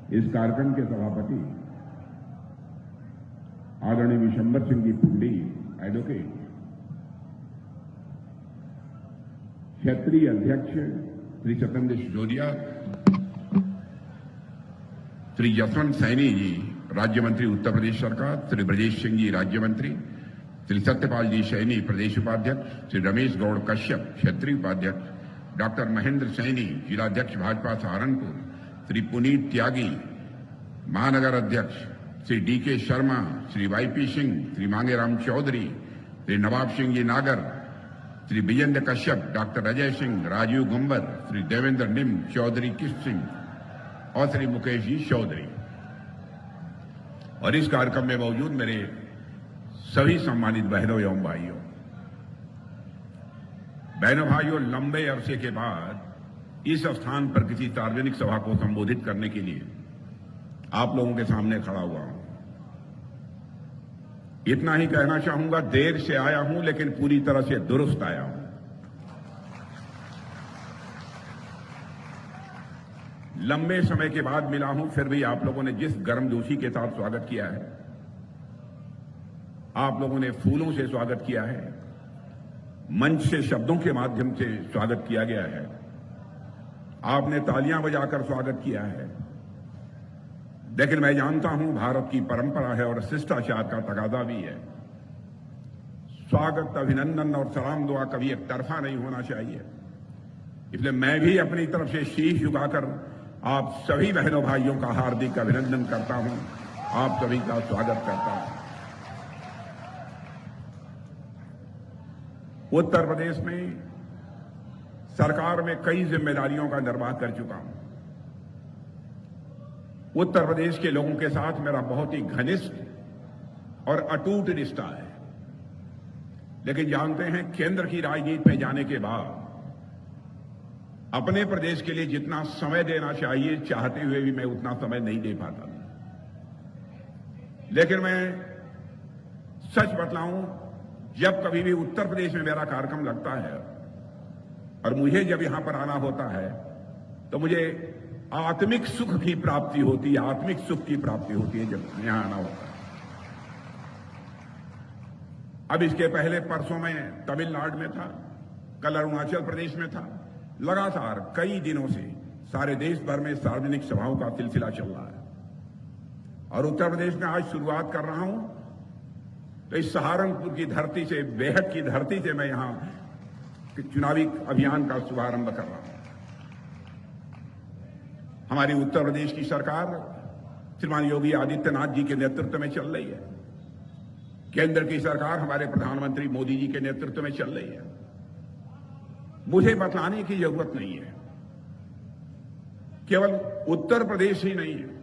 इस कार्यक्रम के सभापति आदरणीय विशंबर सिंह जी पुंडी एडवोकेट, क्षेत्रीय अध्यक्ष श्री सत्येंद्र सिसोदिया, श्री यशवंत सैनी जी राज्य मंत्री उत्तर प्रदेश सरकार, श्री ब्रजेश सिंह जी राज्य मंत्री, श्री सत्यपाल जी सैनी प्रदेश उपाध्यक्ष, श्री रमेश गौड़ कश्यप क्षेत्रीय उपाध्यक्ष, डॉक्टर महेंद्र सैनी जिलाध्यक्ष भाजपा सहारनपुर, श्री पुनीत त्यागी महानगर अध्यक्ष, श्री डीके शर्मा, श्री वाईपी सिंह, श्री मांगेराम चौधरी, श्री नवाब सिंह जी नागर, श्री विजेंद्र कश्यप, डॉक्टर अजय सिंह, राजीव गुंबर, श्री देवेंद्र निम, चौधरी किशन सिंह और श्री मुकेश जी चौधरी। और इस कार्यक्रम में मौजूद मेरे सभी सम्मानित बहनों एवं भाइयों, लंबे अरसे के बाद इस स्थान पर किसी सार्वजनिक सभा को संबोधित करने के लिए आप लोगों के सामने खड़ा हुआ हूं। इतना ही कहना चाहूंगा, देर से आया हूं लेकिन पूरी तरह से दुरुस्त आया हूं। लंबे समय के बाद मिला हूं, फिर भी आप लोगों ने जिस गर्मजोशी के साथ स्वागत किया है, आप लोगों ने फूलों से स्वागत किया है, मंच से शब्दों के माध्यम से स्वागत किया गया है, आपने तालियां बजाकर स्वागत किया है, लेकिन मैं जानता हूं भारत की परंपरा है और शिष्टाचार का तकाजा भी है। स्वागत, अभिनंदन और सलाम दुआ कभी एक तरफा नहीं होना चाहिए। इसलिए मैं भी अपनी तरफ से शीश झुकाकर आप सभी बहनों भाइयों का हार्दिक अभिनंदन करता हूं, आप सभी का स्वागत करता हूं। उत्तर प्रदेश में सरकार में कई जिम्मेदारियों का निर्वाह कर चुका हूं। उत्तर प्रदेश के लोगों के साथ मेरा बहुत ही घनिष्ठ और अटूट रिश्ता है, लेकिन जानते हैं केंद्र की राजनीति में जाने के बाद अपने प्रदेश के लिए जितना समय देना चाहिए, चाहते हुए भी मैं उतना समय नहीं दे पाता। लेकिन मैं सच बतलाऊं, जब कभी भी उत्तर प्रदेश में मेरा कार्यक्रम लगता है और मुझे जब यहां पर आना होता है तो मुझे आत्मिक सुख की प्राप्ति होती है, आत्मिक सुख की प्राप्ति होती है जब यहां आना होता है। अब इसके पहले परसों में तमिलनाडु में था, कल अरुणाचल प्रदेश में था। लगातार कई दिनों से सारे देश भर में सार्वजनिक सभाओं का सिलसिला चल रहा है और उत्तर प्रदेश में आज शुरुआत कर रहा हूं तो इस सहारनपुर की धरती से, बेहद की धरती से मैं यहां चुनावी अभियान का शुभारंभ कर रहा हूं। हमारी उत्तर प्रदेश की सरकार श्रीमान योगी आदित्यनाथ जी के नेतृत्व में चल रही है। केंद्र की सरकार हमारे प्रधानमंत्री मोदी जी के नेतृत्व में चल रही है। मुझे बतलाने की जरूरत नहीं है, केवल उत्तर प्रदेश ही नहीं है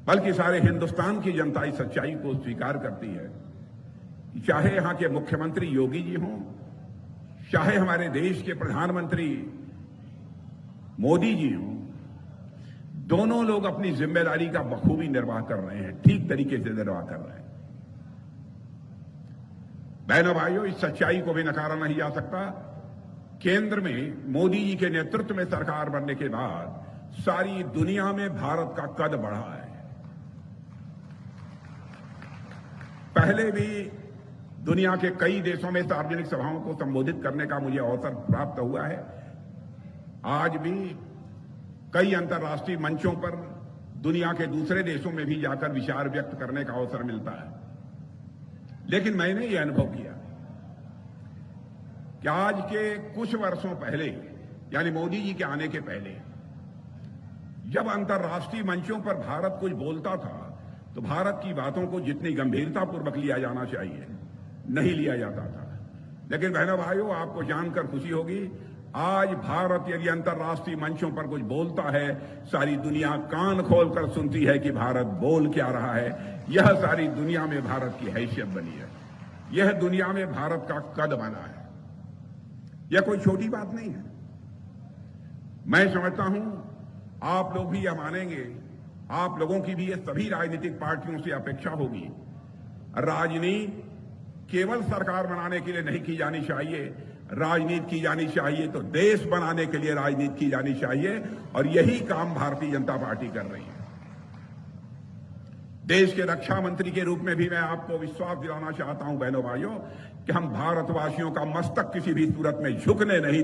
बल्कि सारे हिंदुस्तान की जनता इस सच्चाई को स्वीकार करती है। चाहे यहां के मुख्यमंत्री योगी जी हों, चाहे हमारे देश के प्रधानमंत्री मोदी जी हों, दोनों लोग अपनी जिम्मेदारी का बखूबी निर्वाह कर रहे हैं, ठीक तरीके से निर्वाह कर रहे हैं। बहनों भाइयों, इस सच्चाई को भी नकारा नहीं जा सकता। केंद्र में मोदी जी के नेतृत्व में सरकार बनने के बाद सारी दुनिया में भारत का कद बढ़ा है। पहले भी दुनिया के कई देशों में सार्वजनिक सभाओं को संबोधित करने का मुझे अवसर प्राप्त हुआ है। आज भी कई अंतर्राष्ट्रीय मंचों पर दुनिया के दूसरे देशों में भी जाकर विचार व्यक्त करने का अवसर मिलता है। लेकिन मैंने ये अनुभव किया कि आज के कुछ वर्षों पहले, यानी मोदी जी के आने के पहले, जब अंतर्राष्ट्रीय मंचों पर भारत कुछ बोलता था तो भारत की बातों को जितनी गंभीरतापूर्वक लिया जाना चाहिए नहीं लिया जाता था। लेकिन बहनों भाइयों, आपको जानकर खुशी होगी, आज भारत यदि अंतर्राष्ट्रीय मंचों पर कुछ बोलता है, सारी दुनिया कान खोलकर सुनती है कि भारत बोल क्या रहा है। यह सारी दुनिया में भारत की हैसियत बनी है, यह दुनिया में भारत का कद बना है। यह कोई छोटी बात नहीं है। मैं समझता हूं आप लोग भी यह मानेंगे, आप लोगों की भी ये सभी राजनीतिक पार्टियों से अपेक्षा होगी। राजनीति केवल सरकार बनाने के लिए नहीं की जानी चाहिए, राजनीति की जानी चाहिए तो देश बनाने के लिए राजनीति की जानी चाहिए, और यही काम भारतीय जनता पार्टी कर रही है। देश के रक्षा मंत्री के रूप में भी मैं आपको विश्वास दिलाना चाहता हूं बहनों भाइयों कि हम भारतवासियों का मस्तक किसी भी सूरत में झुकने नहीं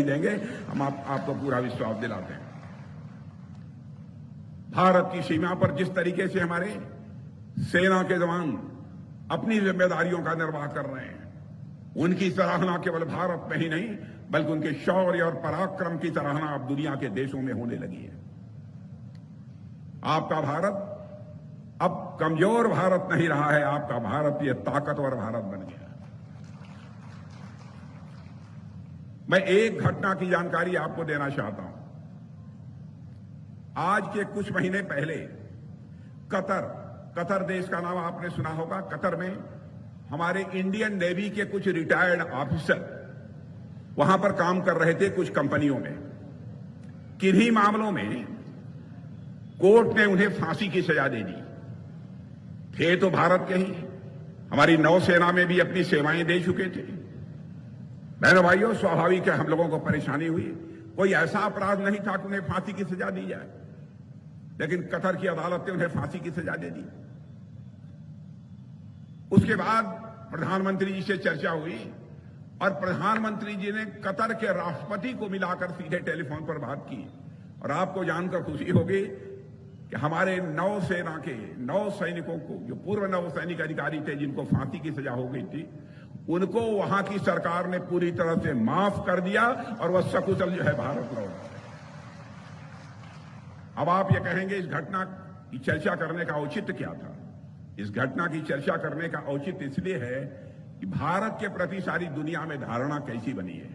देंगे। हम आपको पूरा विश्वास दिलाते हैं। भारत की सीमा पर जिस तरीके से हमारे सेना के जवान अपनी जिम्मेदारियों का निर्वाह कर रहे हैं, उनकी सराहना केवल भारत में ही नहीं बल्कि उनके शौर्य और पराक्रम की सराहना अब दुनिया के देशों में होने लगी है। आपका भारत अब कमजोर भारत नहीं रहा है, आपका भारत ये ताकतवर भारत बन गया। मैं एक घटना की जानकारी आपको देना चाहता हूं। आज के कुछ महीने पहले कतर देश का नाम आपने सुना होगा। कतर में हमारे इंडियन नेवी के कुछ रिटायर्ड ऑफिसर वहां पर काम कर रहे थे कुछ कंपनियों में। किन्हीं मामलों में कोर्ट ने उन्हें फांसी की सजा दे दी। थे तो भारत के ही, हमारी नौसेना में भी अपनी सेवाएं दे चुके थे। बहनों भाइयों, स्वाभाविक है हम लोगों को परेशानी हुई। कोई ऐसा अपराध नहीं था कि उन्हें फांसी की सजा दी जाए, लेकिन कतर की अदालत ने उन्हें फांसी की सजा दे दी। उसके बाद प्रधानमंत्री जी से चर्चा हुई और प्रधानमंत्री जी ने कतर के राष्ट्रपति को मिलाकर सीधे टेलीफोन पर बात की। और आपको जानकर खुशी होगी कि हमारे नौसेना के 9 सैनिकों को, जो पूर्व नौसैनिक अधिकारी थे जिनको फांसी की सजा हो गई थी, उनको वहां की सरकार ने पूरी तरह से माफ कर दिया और वह सकुशल जो है भारत लौट गए। अब आप ये कहेंगे इस घटना की चर्चा करने का औचित्य क्या था? इस घटना की चर्चा करने का औचित्य इसलिए है कि भारत के प्रति सारी दुनिया में धारणा कैसी बनी है,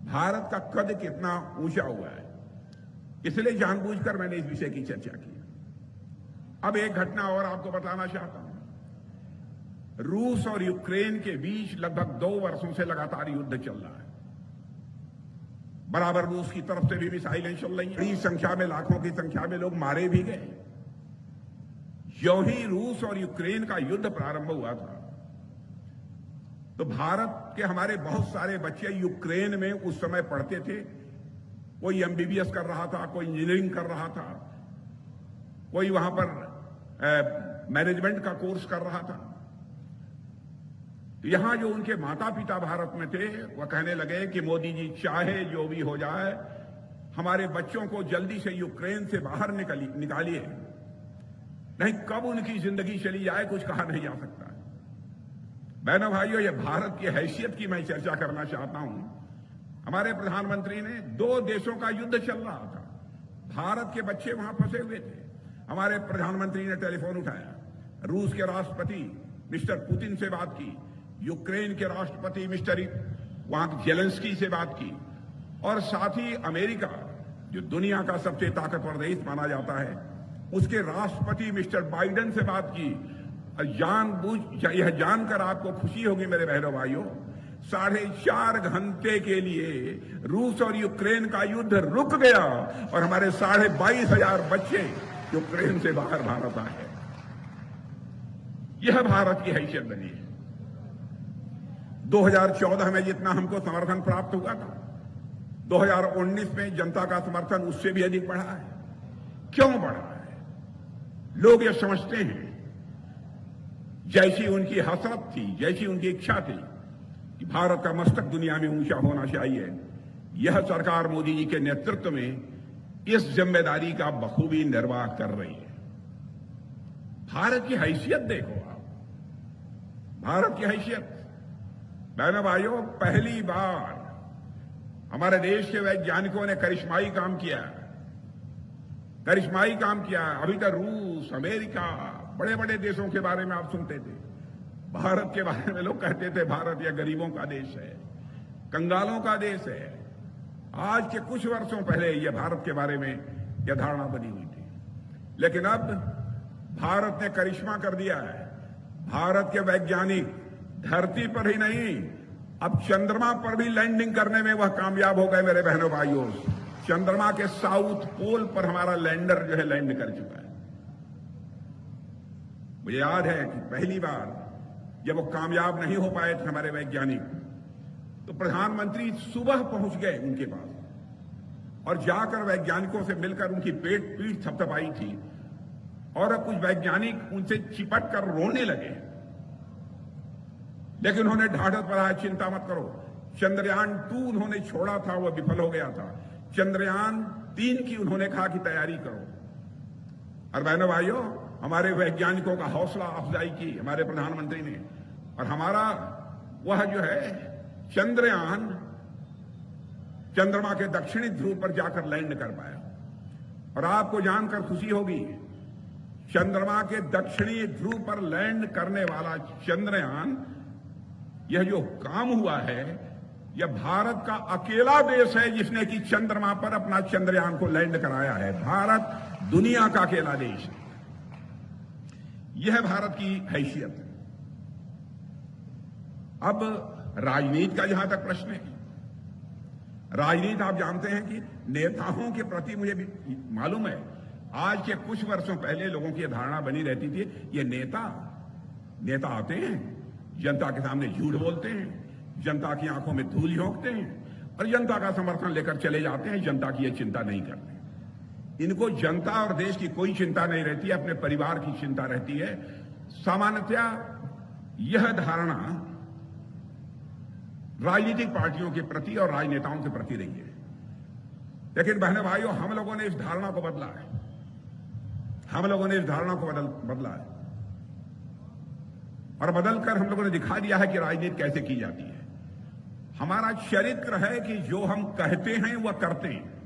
भारत का कद कितना ऊंचा हुआ है, इसलिए जानबूझकर मैंने इस विषय की चर्चा की। अब एक घटना और आपको बताना चाहता हूं। रूस और यूक्रेन के बीच लगभग 2 वर्षों से लगातार युद्ध चल रहा है। बराबर रूस की तरफ से भी मिसाइलें चल रही हैं। बड़ी संख्या में, लाखों की संख्या में लोग मारे भी गए। ज्यों ही रूस और यूक्रेन का युद्ध प्रारंभ हुआ था तो भारत के हमारे बहुत सारे बच्चे यूक्रेन में उस समय पढ़ते थे। कोई एमबीबीएस कर रहा था, कोई इंजीनियरिंग कर रहा था, कोई वहां पर मैनेजमेंट का कोर्स कर रहा था। यहां जो उनके माता पिता भारत में थे वह कहने लगे कि मोदी जी चाहे जो भी हो जाए, हमारे बच्चों को जल्दी से यूक्रेन से बाहर निकालिए, नहीं कब उनकी जिंदगी चली जाए कुछ कहा नहीं जा सकता। बहनों भाइयों, यह भारत की हैसियत की मैं चर्चा करना चाहता हूं। हमारे प्रधानमंत्री ने 2 देशों का युद्ध चल रहा था, भारत के बच्चे वहां फंसे हुए थे। हमारे प्रधानमंत्री ने टेलीफोन उठाया, रूस के राष्ट्रपति मिस्टर पुतिन से बात की, यूक्रेन के राष्ट्रपति मिस्टर वहां जेलेंस्की से बात की, और साथ ही अमेरिका जो दुनिया का सबसे ताकतवर देश माना जाता है उसके राष्ट्रपति मिस्टर बाइडेन से बात की। यह जानकर आपको खुशी होगी मेरे बहनों भाइयों, 4.5 घंटे के लिए रूस और यूक्रेन का युद्ध रुक गया और हमारे 22,500 बच्चे यूक्रेन से बाहर भारत आए। यह भारत की हैसियत बनी है। 2014 में जितना हमको समर्थन प्राप्त हुआ था, 2019 में जनता का समर्थन उससे भी अधिक बढ़ा है। क्यों बढ़ा है? लोग ये समझते हैं, जैसी उनकी हसरत थी, जैसी उनकी इच्छा थी कि भारत का मस्तक दुनिया में ऊंचा होना चाहिए, यह सरकार मोदी जी के नेतृत्व में इस जिम्मेदारी का बखूबी निर्वाह कर रही है। भारत की हैसियत देखो आप, भारत की हैसियत। बहनों भाइयों, पहली बार हमारे देश के वैज्ञानिकों ने करिश्माई काम किया। अभी तक रूस, अमेरिका, बड़े बड़े देशों के बारे में आप सुनते थे। भारत के बारे में लोग कहते थे भारत यह गरीबों का देश है, कंगालों का देश है। आज के कुछ वर्षों पहले यह भारत के बारे में यह धारणा बनी हुई थी, लेकिन अब भारत ने करिश्मा कर दिया है। भारत के वैज्ञानिक धरती पर ही नहीं, अब चंद्रमा पर भी लैंडिंग करने में वह कामयाब हो गए। मेरे बहनों भाइयों, चंद्रमा के साउथ पोल पर हमारा लैंडर जो है लैंड कर चुका है। मुझे याद है कि पहली बार जब वो कामयाब नहीं हो पाए थे हमारे वैज्ञानिक, तो प्रधानमंत्री सुबह पहुंच गए उनके पास और जाकर वैज्ञानिकों से मिलकर उनकी पीठ थपथपाई थी और कुछ वैज्ञानिक उनसे चिपट कर रोने लगे। लेकिन उन्होंने ढाढ़स बढ़ाया, चिंता मत करो। चंद्रयान 2 उन्होंने छोड़ा था, वह विफल हो गया था। चंद्रयान 3 की उन्होंने कहा कि तैयारी करो। और बहनों भाइयों, हमारे वैज्ञानिकों का हौसला अफजाई की हमारे प्रधानमंत्री ने, और हमारा वह जो है चंद्रयान चंद्रमा के दक्षिणी ध्रुव पर जाकर लैंड कर पाया। और आपको जानकर खुशी होगी, चंद्रमा के दक्षिणी ध्रुव पर लैंड करने वाला चंद्रयान, यह जो काम हुआ है, यह भारत का अकेला देश है जिसने कि चंद्रमा पर अपना चंद्रयान को लैंड कराया है। भारत दुनिया का अकेला देश है। यह भारत की हैसियत है। अब राजनीति का जहां तक प्रश्न है, राजनीति आप जानते हैं कि नेताओं के प्रति, मुझे भी मालूम है आज के कुछ वर्षों पहले लोगों की धारणा बनी रहती थी, ये नेता आते हैं, जनता के सामने झूठ बोलते हैं, जनता की आंखों में धूल झोंकते हैं और जनता का समर्थन लेकर चले जाते हैं, जनता की ये चिंता नहीं करते। इनको जनता और देश की कोई चिंता नहीं रहती है, अपने परिवार की चिंता रहती है। सामान्यतः यह धारणा राजनीतिक पार्टियों के प्रति और राजनेताओं के प्रति रही है। लेकिन बहनों भाइयों, हम लोगों ने इस धारणा को बदला है। हम लोगों ने इस धारणा को बदला है और बदलकर हम लोगों ने दिखा दिया है कि राजनीति कैसे की जाती है। हमारा चरित्र है कि जो हम कहते हैं वह करते हैं।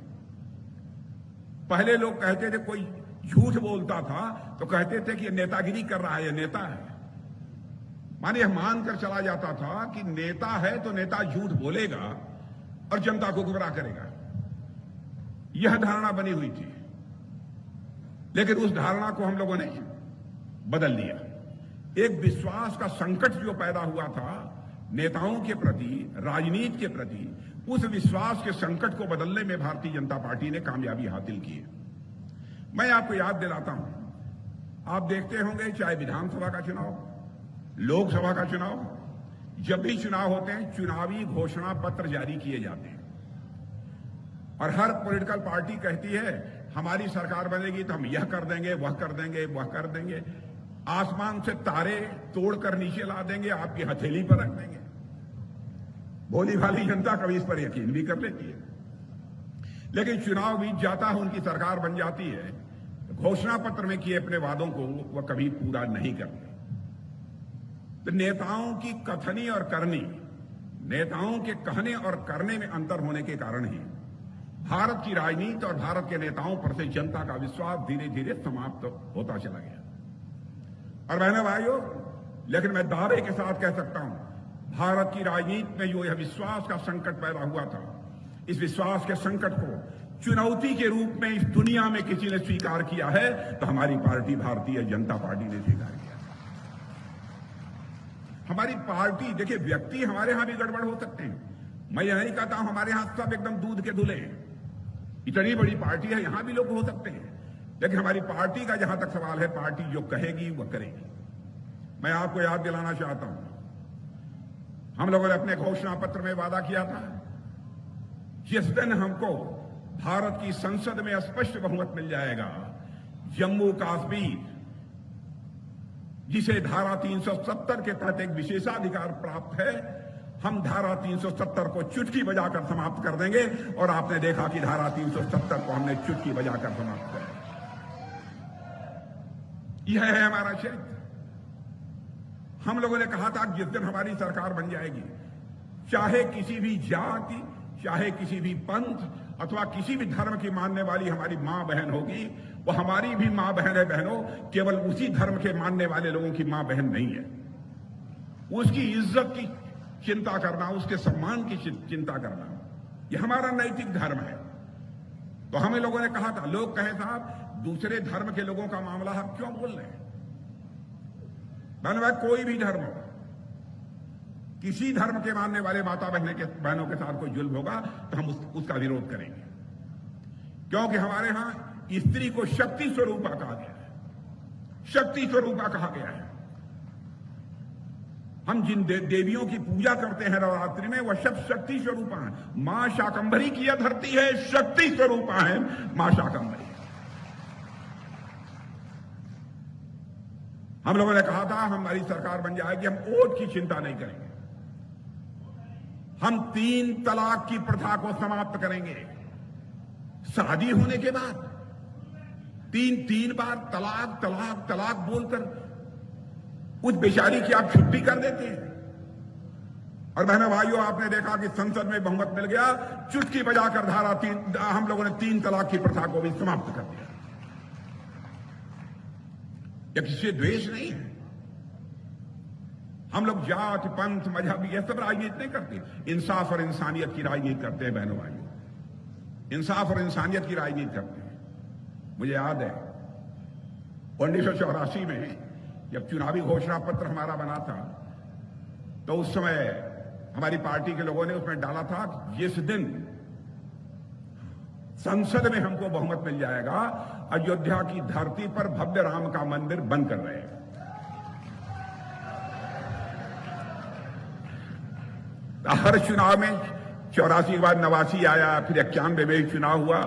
पहले लोग कहते थे, कोई झूठ बोलता था तो कहते थे कि ये नेतागिरी कर रहा है, ये नेता है। माने यह मानकर चला जाता था कि नेता है तो नेता झूठ बोलेगा और जनता को गुमराह करेगा। यह धारणा बनी हुई थी। लेकिन उस धारणा को हम लोगों ने बदल दिया। एक विश्वास का संकट जो पैदा हुआ था नेताओं के प्रति, राजनीति के प्रति, उस विश्वास के संकट को बदलने में भारतीय जनता पार्टी ने कामयाबी हासिल की है। मैं आपको याद दिलाता हूं, आप देखते होंगे चाहे विधानसभा का चुनाव, लोकसभा का चुनाव, जब भी चुनाव होते हैं चुनावी घोषणा पत्र जारी किए जाते हैं और हर पॉलिटिकल पार्टी कहती है हमारी सरकार बनेगी तो हम यह कर देंगे, वह कर देंगे, वह कर देंगे। आसमान से तारे तोड़कर नीचे ला देंगे, आपकी हथेली पर रख देंगे। भोली भाली जनता कभी इस पर यकीन भी कर लेती है। लेकिन चुनाव बीत जाता है, उनकी सरकार बन जाती है, घोषणा पत्र में किए अपने वादों को वह कभी पूरा नहीं करते। तो नेताओं की कथनी और करनी, नेताओं के कहने और करने में अंतर होने के कारण ही भारत की राजनीति और भारत के नेताओं पर से जनता का विश्वास धीरे धीरे समाप्त होता चला गया। और बहनों भाइयों, लेकिन मैं दावे के साथ कह सकता हूं, भारत की राजनीति में जो यह विश्वास का संकट पैदा हुआ था, इस विश्वास के संकट को चुनौती के रूप में इस दुनिया में किसी ने स्वीकार किया है तो हमारी पार्टी भारतीय जनता पार्टी ने स्वीकार किया। हमारी पार्टी, देखिए व्यक्ति हमारे यहां भी गड़बड़ हो सकते हैं। मैं यह नहीं कहता हूं हमारे यहां सब एकदम दूध के धुले हैं। इतनी बड़ी पार्टी है, यहां भी लोग हो सकते हैं। लेकिन हमारी पार्टी का जहां तक सवाल है, पार्टी जो कहेगी वह करेगी। मैं आपको याद दिलाना चाहता हूं, हम लोगों ने अपने घोषणा पत्र में वादा किया था, जिस दिन हमको भारत की संसद में स्पष्ट बहुमत मिल जाएगा, जम्मू कश्मीर जिसे धारा 370 के तहत एक विशेषाधिकार प्राप्त है, हम धारा 370 को चुटकी बजाकर समाप्त कर देंगे। और आपने देखा कि धारा 370 को हमने चुटकी बजाकर समाप्त किया। यह है हमारा चरित्र। हम लोगों ने कहा था कि जिस दिन हमारी सरकार बन जाएगी, चाहे किसी भी जाति, चाहे किसी भी पंथ अथवा किसी भी धर्म की मानने वाली हमारी मां बहन होगी, वो हमारी भी मां बहन है। बहनों, केवल उसी धर्म के मानने वाले लोगों की मां बहन नहीं है। उसकी इज्जत की चिंता करना, उसके सम्मान की चिंता करना, यह हमारा नैतिक धर्म है। तो हमें लोगों ने कहा था, लोग कहे साहब दूसरे धर्म के लोगों का मामला आप क्यों बोल रहे हैं? भाई कोई भी धर्म हो, किसी धर्म के मानने वाले माता बहनों के साथ कोई जुल्म होगा तो हम उसका विरोध करेंगे, क्योंकि हमारे यहां स्त्री को शक्ति स्वरूपा कहा गया है। शक्ति स्वरूपा कहा गया है। हम जिन देवियों की पूजा करते हैं नवरात्रि में, वह सब शक्ति स्वरूपा है। मां शाकंभरी की यह धरती है, शक्ति स्वरूपा है मां शाकंभरी। हम लोगों ने कहा था हमारी सरकार बन जाएगी, हम वोट की चिंता नहीं करेंगे, हम 3 तलाक की प्रथा को समाप्त करेंगे। शादी होने के बाद 3 बार तलाक तलाक तलाक बोलकर उस बेचारी की आप छुट्टी कर देते हैं। और बहनों भाइयों, आपने देखा कि संसद में बहुमत मिल गया, चुटकी बजाकर हम लोगों ने 3 तलाक की प्रथा को भी समाप्त कर दिया। यह किसी से द्वेष नहीं है। हम लोग जात पंथ मजहब ये सब राजनीति नहीं करते, इंसाफ और इंसानियत की राजनीति करते हैं बहनों भाइयों, इंसाफ और इंसानियत की राजनीति करते हैं। मुझे याद है 1984 में जब चुनावी घोषणा पत्र हमारा बना था, तो उस समय हमारी पार्टी के लोगों ने उसमें डाला था जिस दिन संसद में हमको बहुमत मिल जाएगा, अयोध्या की धरती पर भव्य राम का मंदिर बन कर रहेगा। हर चुनाव में 84 के बाद 89 आया, फिर 91 में चुनाव हुआ,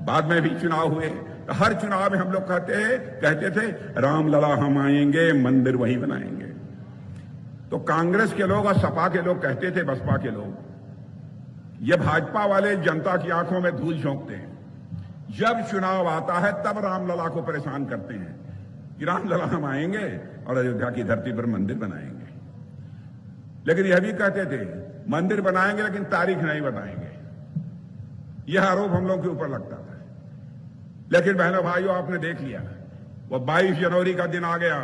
बाद में भी चुनाव हुए। हर चुनाव में हम लोग कहते थे रामलला हम आएंगे, मंदिर वहीं बनाएंगे। तो कांग्रेस के लोग और सपा के लोग कहते थे, बसपा के लोग, ये भाजपा वाले जनता की आंखों में धूल झोंकते हैं। जब चुनाव आता है तब रामलला को परेशान करते हैं कि रामलला हम आएंगे और अयोध्या की धरती पर मंदिर बनाएंगे। लेकिन यह भी कहते थे मंदिर बनाएंगे लेकिन तारीख नहीं बताएंगे। यह आरोप हम लोग के ऊपर लगता था। लेकिन बहनों भाइयों, आपने देख लिया, वो 22 जनवरी का दिन आ गया,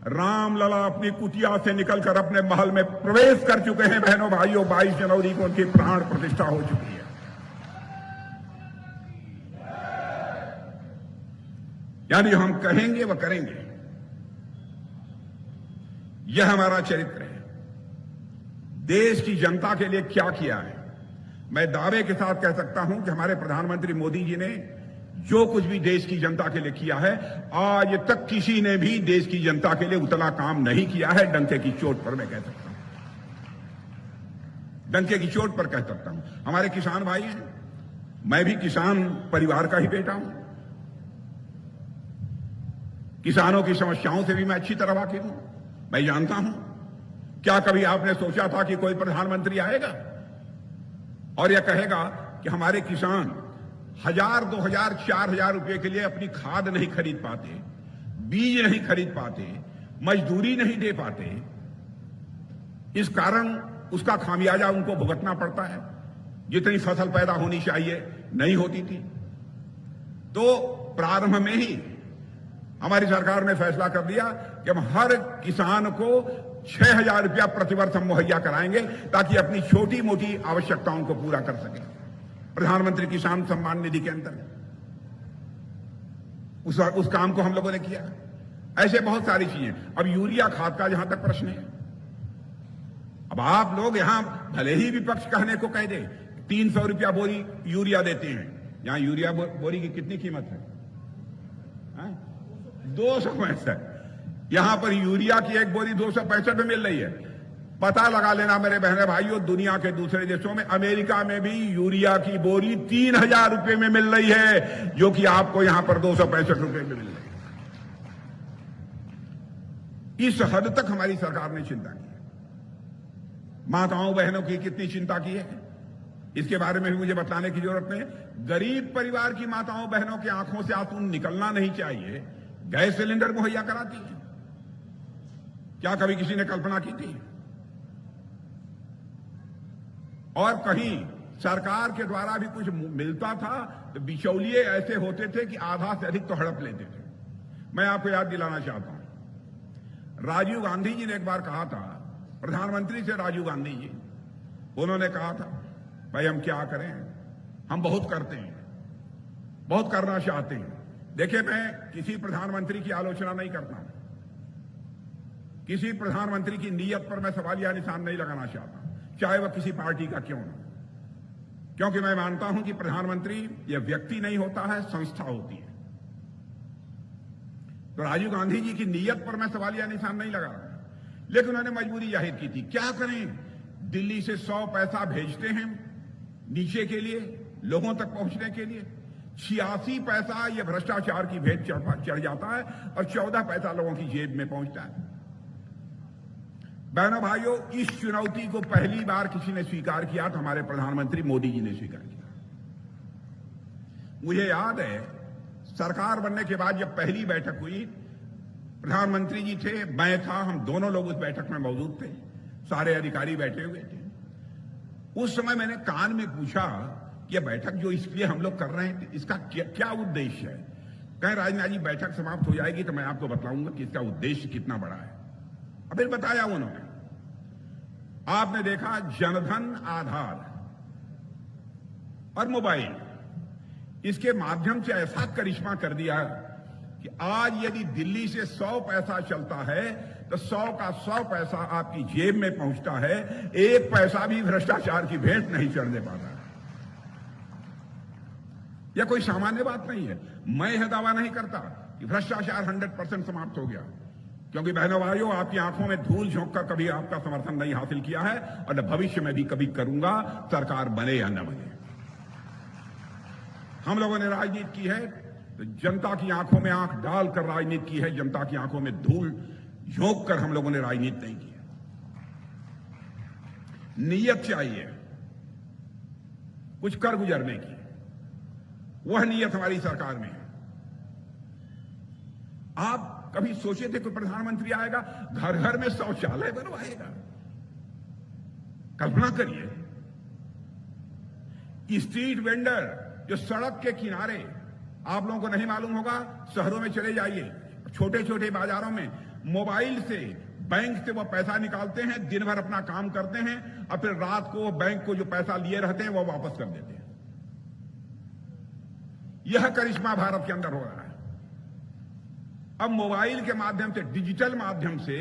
रामलला अपनी कुटिया से निकलकर अपने महल में प्रवेश कर चुके हैं। बहनों भाइयों, 22 जनवरी को उनकी प्राण प्रतिष्ठा हो चुकी है। यानी हम कहेंगे वह करेंगे, यह हमारा चरित्र है। देश की जनता के लिए क्या किया है, मैं दावे के साथ कह सकता हूं कि हमारे प्रधानमंत्री मोदी जी ने जो कुछ भी देश की जनता के लिए किया है, आज तक किसी ने भी देश की जनता के लिए उतना काम नहीं किया है। डंके की चोट पर मैं कह सकता हूं, डंके की चोट पर कह सकता हूं। हमारे किसान भाई हैं, मैं भी किसान परिवार का ही बेटा हूं, किसानों की समस्याओं से भी मैं अच्छी तरह वाकिफ हूं। मैं जानता हूं, क्या कभी आपने सोचा था कि कोई प्रधानमंत्री आएगा और यह कहेगा कि हमारे किसान 1000, 2000, 4000 रुपए के लिए अपनी खाद नहीं खरीद पाते, बीज नहीं खरीद पाते, मजदूरी नहीं दे पाते, इस कारण उसका खामियाजा उनको भुगतना पड़ता है। जितनी फसल पैदा होनी चाहिए नहीं होती थी। तो प्रारंभ में ही हमारी सरकार ने फैसला कर दिया कि हम हर किसान को 6000 रुपया प्रतिवर्ष हम मुहैया कराएंगे, ताकि अपनी छोटी मोटी आवश्यकताओं को पूरा कर सकें। प्रधानमंत्री किसान सम्मान निधि के अंतर्गत उस काम को हम लोगों ने किया। ऐसे बहुत सारी चीजें। अब यूरिया खाद का जहां तक प्रश्न है, अब आप लोग यहां भले ही विपक्ष कहने को कह दे 300 रुपया बोरी यूरिया देते हैं, यहां यूरिया बोरी की कितनी कीमत है? 265। यहां पर यूरिया की एक बोरी 265 में मिल रही है। पता लगा लेना मेरे बहने भाइयों, दुनिया के दूसरे देशों में, अमेरिका में भी यूरिया की बोरी 3000 रुपए में मिल रही है, जो कि आपको यहां पर 265 रुपए में मिल रही है। इस हद तक हमारी सरकार ने चिंता की है। माताओं बहनों की कितनी चिंता की है, इसके बारे में भी मुझे बताने की जरूरत नहीं। गरीब परिवार की माताओं बहनों की आंखों से आंसू निकलना नहीं चाहिए, गैस सिलेंडर मुहैया कराती है। क्या कभी किसी ने कल्पना की थी? और कहीं सरकार के द्वारा भी कुछ मिलता था तो बिचौलिए ऐसे होते थे कि आधा से अधिक तो हड़प लेते थे। मैं आपको याद दिलाना चाहता हूं, राजीव गांधी जी ने एक बार कहा था, प्रधानमंत्री से राजीव गांधी जी, उन्होंने कहा था, भाई हम क्या करें, हम बहुत करते हैं, बहुत करना चाहते हैं। देखिए, मैं किसी प्रधानमंत्री की आलोचना नहीं करता हूं, किसी प्रधानमंत्री की नीयत पर मैं सवालिया निशान नहीं लगाना चाहता, चाहे वह किसी पार्टी का क्यों ना, क्योंकि मैं मानता हूं कि प्रधानमंत्री यह व्यक्ति नहीं होता है, संस्था होती है। तो राजीव गांधी जी की नीयत पर मैं सवालिया निशान नहीं लगा रहा, लेकिन उन्होंने मजबूरी जाहिर की थी। क्या करें, दिल्ली से 100 पैसा भेजते हैं नीचे के लिए, लोगों तक पहुंचने के लिए, 86 पैसा ये भ्रष्टाचार की भेंट चढ़ जाता है और 14 पैसा लोगों की जेब में पहुंचता है। बहनों भाइयों, इस चुनौती को पहली बार किसी ने स्वीकार किया तो हमारे प्रधानमंत्री मोदी जी ने स्वीकार किया। मुझे याद है, सरकार बनने के बाद जब पहली बैठक हुई, प्रधानमंत्री जी थे, मैं था, हम दोनों लोग उस बैठक में मौजूद थे, सारे अधिकारी बैठे हुए थे। उस समय मैंने कान में पूछा कि यह बैठक जो इसलिए हम लोग कर रहे हैं, इसका क्या उद्देश्य है। कहें राजनाथ जी, बैठक समाप्त हो जाएगी तो मैं आपको बताऊंगा कि इसका उद्देश्य कितना बड़ा है। अब फिर बताया उन्होंने। आपने देखा, जनधन, आधार और मोबाइल, इसके माध्यम से ऐसा करिश्मा कर दिया कि आज यदि दिल्ली से 100 पैसा चलता है तो 100 का 100 पैसा आपकी जेब में पहुंचता है। एक पैसा भी भ्रष्टाचार की भेंट नहीं चढ़ने पाता। यह कोई सामान्य बात नहीं है। मैं यह दावा नहीं करता कि भ्रष्टाचार 100% समाप्त हो गया, क्योंकि बहनों भाइयों, आपकी आंखों में धूल झोंक कर कभी आपका समर्थन नहीं हासिल किया है और न भविष्य में भी कभी करूंगा, सरकार बने या न बने। हम लोगों ने राजनीति की है तो जनता की आंखों में आंख डालकर राजनीति की है, जनता की आंखों में धूल झोंक कर हम लोगों ने राजनीति नहीं की है। नीयत चाहिए कुछ कर गुजरने की, वह नीयत हमारी सरकार में है। आप कभी सोचे थे कोई प्रधानमंत्री आएगा, घर घर में शौचालय बनवाएगा? कल्पना करिए, स्ट्रीट वेंडर जो सड़क के किनारे, आप लोगों को नहीं मालूम होगा, शहरों में चले जाइए, छोटे छोटे बाजारों में मोबाइल से, बैंक से वो पैसा निकालते हैं, दिन भर अपना काम करते हैं और फिर रात को बैंक को जो पैसा लिए रहते हैं वो वापस कर देते हैं। यह करिश्मा भारत के अंदर हो रहा है। अब मोबाइल के माध्यम से, डिजिटल माध्यम से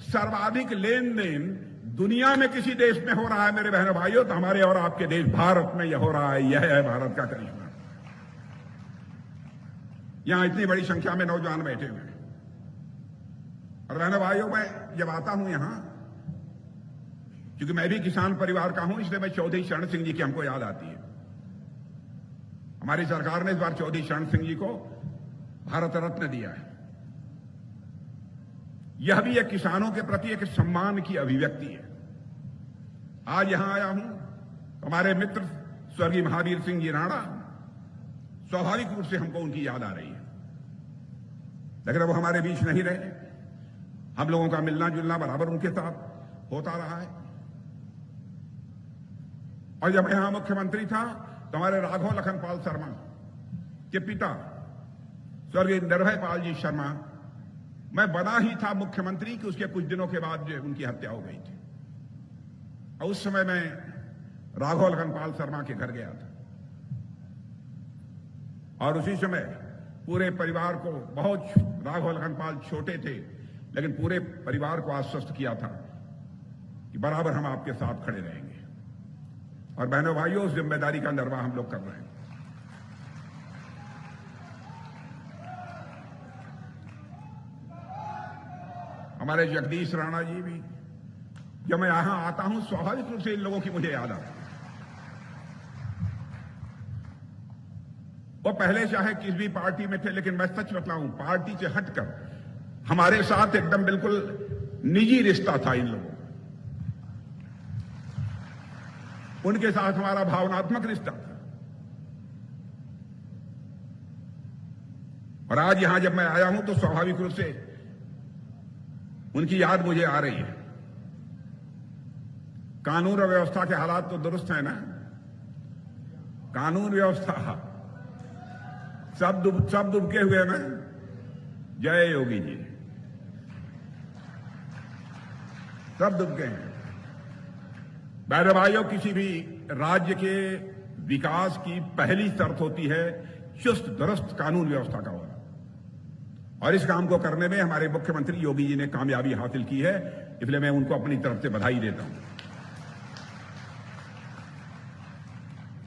सर्वाधिक लेन देन दुनिया में किसी देश में हो रहा है मेरे बहनों भाइयों, तो हमारे और आपके देश भारत में यह हो रहा है। यह है भारत का करिश्मा। यहां इतनी बड़ी संख्या में नौजवान बैठे हुए हैं। और बहनों भाइयों, मैं जब आता हूं यहां, क्योंकि मैं भी किसान परिवार का हूं, इसलिए मैं चौधरी चरण सिंह जी की हमको याद आती है। हमारी सरकार ने इस बार चौधरी चरण सिंह जी को भारत रत्न दिया है। यह भी एक किसानों के प्रति एक सम्मान की अभिव्यक्ति है। आज यहां आया हूं, हमारे मित्र स्वर्गीय महावीर सिंह जी राणा, स्वाभाविक रूप से हमको उनकी याद आ रही है। लेकिन अब हमारे बीच नहीं रहे। हम लोगों का मिलना जुलना बराबर उनके साथ होता रहा है। और जब यहां मुख्यमंत्री था तो हमारे राघव लखन पाल शर्मा के पिता स्वर्गीय निर्भय पाल जी शर्मा, मैं बना ही था मुख्यमंत्री कि उसके कुछ दिनों के बाद जो उनकी हत्या हो गई थी। और उस समय मैं राघव लखन पाल शर्मा के घर गया था और उसी समय पूरे परिवार को, बहुत राघव लखन पाल छोटे थे लेकिन पूरे परिवार को आश्वस्त किया था कि बराबर हम आपके साथ खड़े रहेंगे। और बहनों भाइयों, उस जिम्मेदारी का निर्वाह हम लोग कर रहे हैं। हमारे जगदीश राणा जी भी, जब मैं यहां आता हूं, स्वाभाविक रूप से इन लोगों की मुझे याद आती है। वो पहले चाहे किस भी पार्टी में थे, लेकिन मैं सच बताऊं, पार्टी से हटकर हमारे साथ एकदम बिल्कुल निजी रिश्ता था इन लोगों का। उनके साथ हमारा भावनात्मक रिश्ता था। और आज यहां जब मैं आया हूं तो स्वाभाविक रूप से उनकी याद मुझे आ रही है। कानून और व्यवस्था के हालात तो दुरुस्त है ना? कानून व्यवस्था सब दुबके हुए ना? जय योगी जी, सब दुबके हैं। बहनों भाइयों, किसी भी राज्य के विकास की पहली शर्त होती है चुस्त दुरुस्त कानून व्यवस्था का होना। और इस काम को करने में हमारे मुख्यमंत्री योगी जी ने कामयाबी हासिल की है, इसलिए मैं उनको अपनी तरफ से बधाई देता हूं।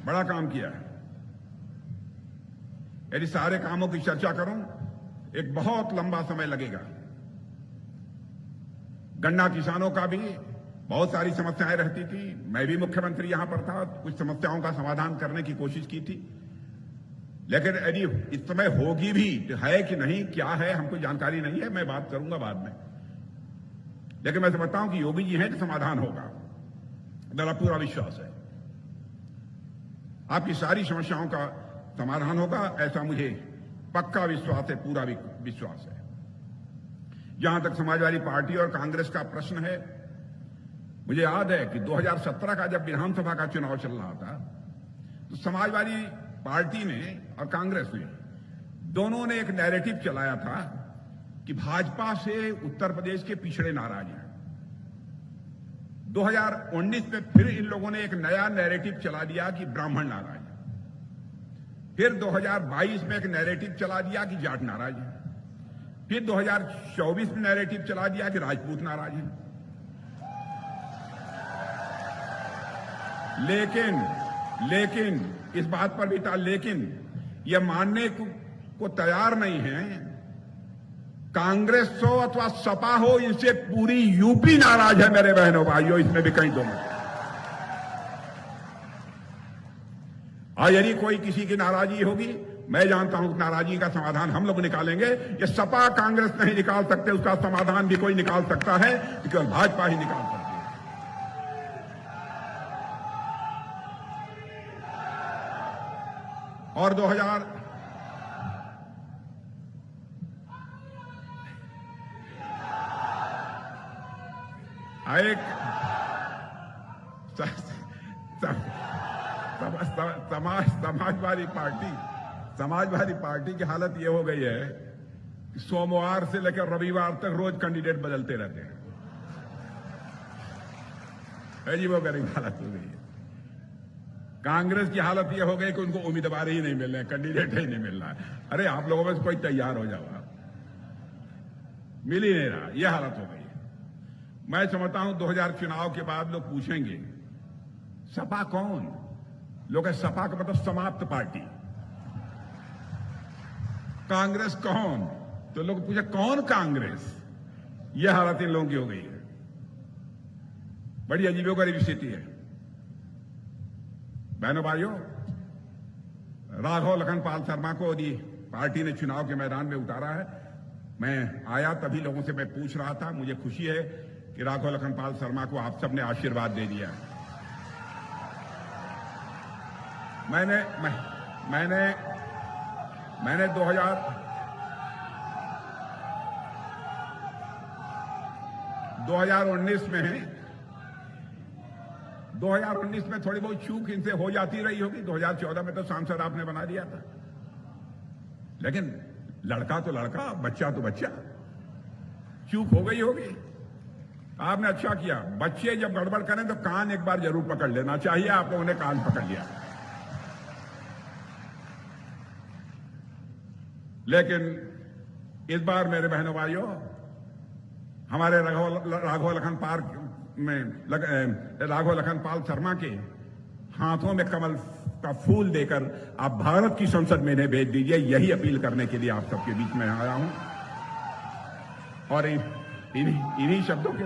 बड़ा काम किया है। यदि सारे कामों की चर्चा करूं, एक बहुत लंबा समय लगेगा। गन्ना किसानों का भी बहुत सारी समस्याएं रहती थी। मैं भी मुख्यमंत्री यहां पर था, कुछ समस्याओं का समाधान करने की कोशिश की थी, लेकिन यदि इस समय होगी भी है कि नहीं, क्या है, हमको जानकारी नहीं है, मैं बात करूंगा बाद में। लेकिन मैं समझता हूं कि योगी जी हैं कि समाधान होगा, मेरा पूरा विश्वास है। आपकी सारी समस्याओं का समाधान होगा, ऐसा मुझे पक्का विश्वास है, पूरा विश्वास है। जहां तक समाजवादी पार्टी और कांग्रेस का प्रश्न है, मुझे याद है कि 2017 का जब विधानसभा का चुनाव चल रहा था, तो समाजवादी पार्टी ने और कांग्रेस ने दोनों ने एक नैरेटिव चलाया था कि भाजपा से उत्तर प्रदेश के पिछड़े नाराज हैं। 2019 में फिर इन लोगों ने एक नया नैरेटिव चला दिया कि ब्राह्मण नाराज है। फिर 2022 में एक नैरेटिव चला दिया कि जाट नाराज है। फिर 2024 में नैरेटिव चला दिया कि राजपूत नाराज है। लेकिन इस बात पर भी था, लेकिन यह मानने को तैयार नहीं है, कांग्रेस हो अथवा सपा हो, इनसे पूरी यूपी नाराज है मेरे बहनों भाइयों, इसमें भी कहीं दो मत। और यदि कोई किसी की नाराजगी होगी, मैं जानता हूं कि नाराजगी का समाधान हम लोग निकालेंगे। ये सपा कांग्रेस नहीं निकाल सकते, उसका समाधान भी कोई निकाल सकता है, केवल भाजपा ही निकाल सकती है। और 2000 एक समाजवादी पार्टी की हालत यह हो गई है कि सोमवार से लेकर रविवार तक रोज कैंडिडेट बदलते रहते हैं। अजीबोगरीब हालत हो गई है। कांग्रेस की हालत यह हो गई कि उनको उम्मीदवार ही नहीं मिल रहे, कैंडिडेट ही नहीं मिल रहा है। अरे आप लोगों में से कोई तैयार हो जाओ, मिल ही नहीं रहा, यह हालत हो गई है। मैं समझता हूं 2000 चुनाव के बाद लोग पूछेंगे सपा कौन? लोग सपा का मतलब समाप्त पार्टी। कांग्रेस कौन? तो लोग पूछे कौन कांग्रेस? यह हालत इन लोगों की हो गई है। बड़ी अजीबोगरीब स्थिति है। बहनों भाइयों, राघव लखनपाल शर्मा को यदि पार्टी ने चुनाव के मैदान में उतारा है, मैं आया तभी लोगों से मैं पूछ रहा था, मुझे खुशी है कि राघव लखनपाल शर्मा को आप सबने आशीर्वाद दे दिया। मैंने 2019 में थोड़ी बहुत चूक इनसे हो जाती रही होगी। 2014 में तो सांसद आपने बना दिया था, लेकिन लड़का तो लड़का, बच्चा तो बच्चा, चूक हो गई होगी। आपने अच्छा किया। बच्चे जब गड़बड़ करें तो कान एक बार जरूर पकड़ लेना चाहिए। आप लोगों ने कान पकड़ लिया। लेकिन इस बार मेरे बहनों भाइयों, हमारे राघव लखनपाल शर्मा के हाथों में कमल का फूल देकर आप भारत की संसद में इन्हें भेज दीजिए। यही अपील करने के लिए आप सबके बीच में आया हूं। और इन्हीं शब्दों के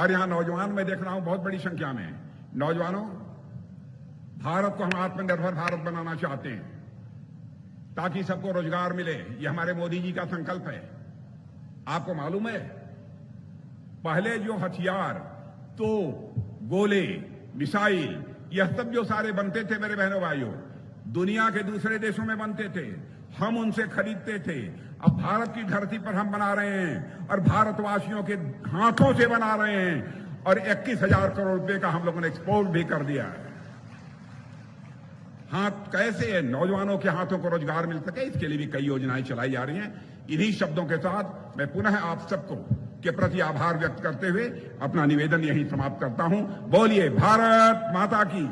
और यहां नौजवान मैं देख रहा हूं बहुत बड़ी संख्या में। नौजवानों, भारत को हम आत्मनिर्भर भारत बनाना चाहते हैं ताकि सबको रोजगार मिले। यह हमारे मोदी जी का संकल्प है। आपको मालूम है, पहले जो हथियार, तो गोले, मिसाइल, यह सब जो सारे बनते थे मेरे बहनों भाइयों, दुनिया के दूसरे देशों में बनते थे, हम उनसे खरीदते थे। अब भारत की धरती पर हम बना रहे हैं और भारतवासियों के हाथों से बना रहे हैं। और 21,000 करोड़ रुपए का हम लोगों ने एक्सपोर्ट भी कर दिया है। हाथ कैसे नौजवानों के हाथों को रोजगार मिल सके, इसके लिए भी कई योजनाएं चलाई जा रही हैं। इन्हीं शब्दों के साथ मैं पुनः आप सबको के प्रति आभार व्यक्त करते हुए अपना निवेदन यहीं समाप्त करता हूं। बोलिए भारत माता की।